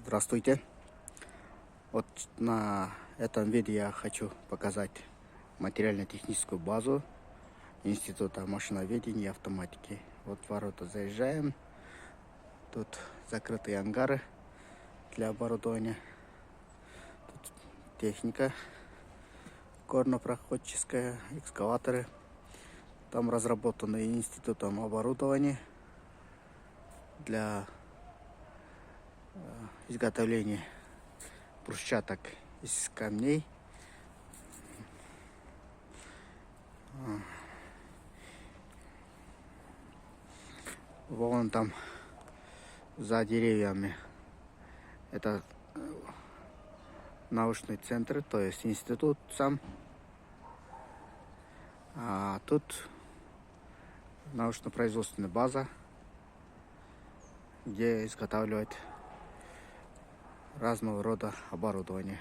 Здравствуйте. Вот на этом видео я хочу показать материально-техническую базу Института машиноведения и автоматики. Вот в ворота заезжаем. Тут закрытые ангары для оборудования. Тут техника горнопроходческая, экскаваторы. Там разработаны институтом оборудование для изготовления брусчаток из камней. Вон там за деревьями это научный центр, то есть институт сам. А тут научно-производственная база, где изготавливают разного рода оборудование.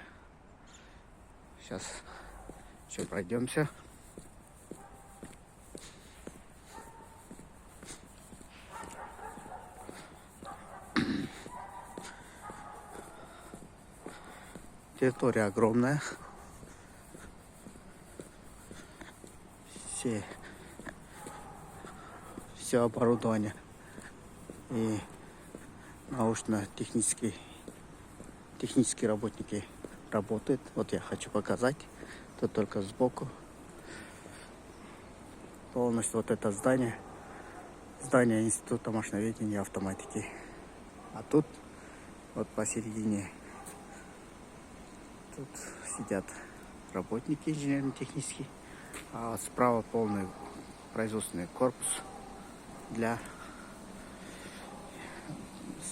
Сейчас еще пройдемся. Территория огромная. Все оборудование и научно-технические работники работают. Вот я хочу показать. Тут только сбоку. Полностью вот это здание Института машиноведения и автоматики. А тут вот посередине тут сидят работники инженерно-технические, а справа полный производственный корпус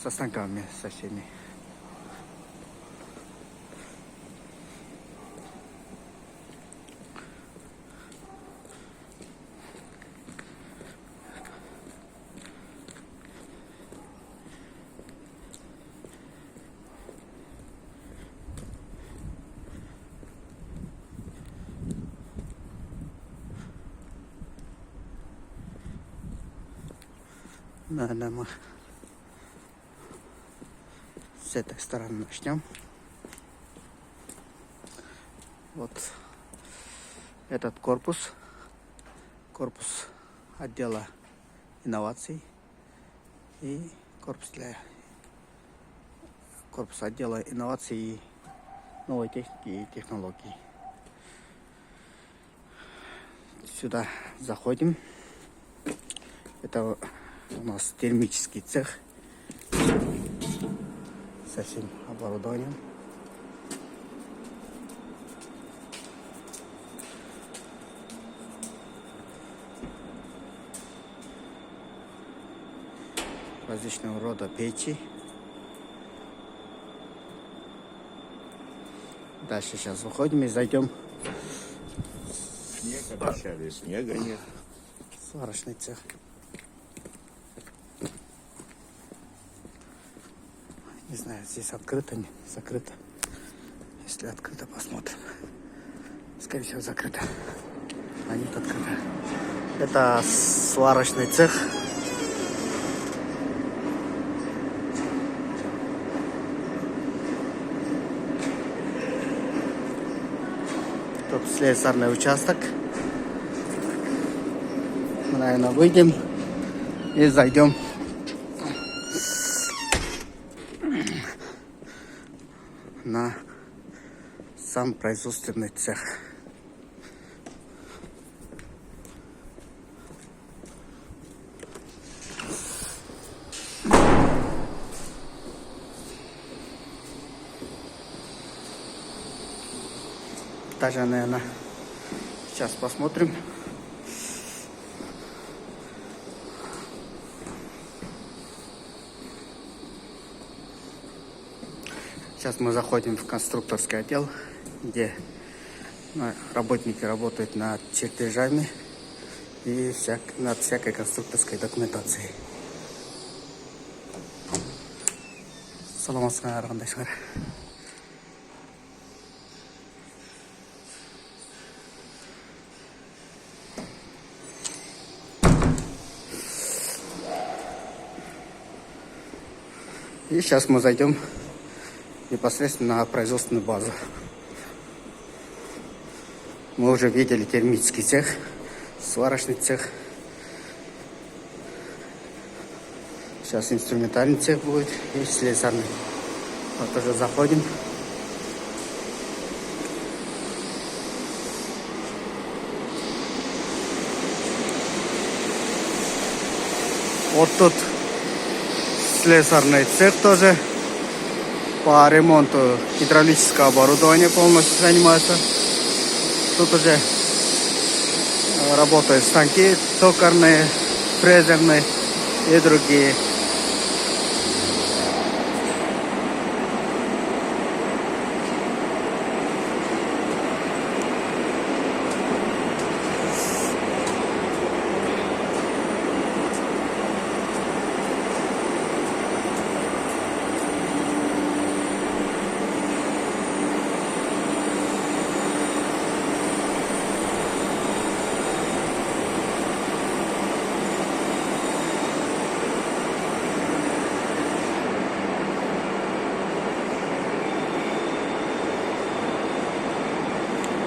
со станками со всеми. Наверное, мы с этой стороны начнем. Вот этот корпус отдела инноваций и корпус отдела инноваций и новой техники и технологий. Сюда заходим. Это у нас термический цех со всем оборудованием. Различного рода печи. Дальше сейчас выходим и зайдем. Снег обещали, снега нет. Сварочный цех. Не знаю, здесь открыто, не закрыто. Если открыто, посмотрим. Скорее всего, закрыто. А нет, открыто. Это сварочный цех. Тут слесарный участок. Мы, наверное, выйдем и зайдем на сам производственный цех. Даже, наверное, сейчас посмотрим. Сейчас мы заходим в конструкторский отдел, где работники работают над чертежами и над всякой конструкторской документацией. Саламатсыздар, аргандайшылар. И сейчас мы зайдем непосредственно на производственную базу. Мы уже видели термический цех, сварочный цех. Сейчас инструментальный цех будет и слесарный. Вот уже заходим. Вот тут слесарный цех тоже по ремонту гидравлического оборудования полностью занимается. Тут уже работают станки токарные, фрезерные и другие.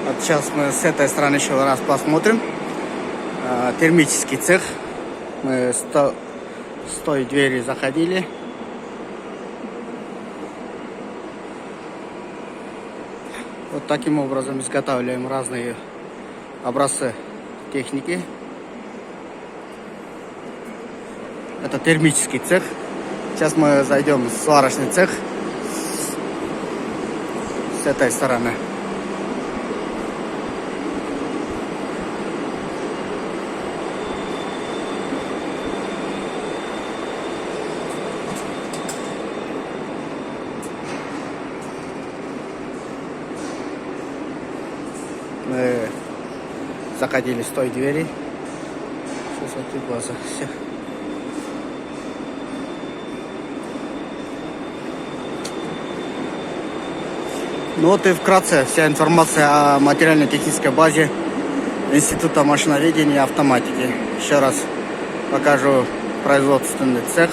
Вот сейчас мы с этой стороны еще раз посмотрим. Термический цех. Мы с той двери заходили. Вот таким образом изготавливаем разные образцы техники. Это термический цех. Сейчас мы зайдем в сварочный цех с этой стороны. Мы заходили с той двери. Сейчас вот глаза. Все. Ну вот и вкратце вся информация о материально-технической базе Института машиноведения и автоматики. Еще раз покажу производственный цех.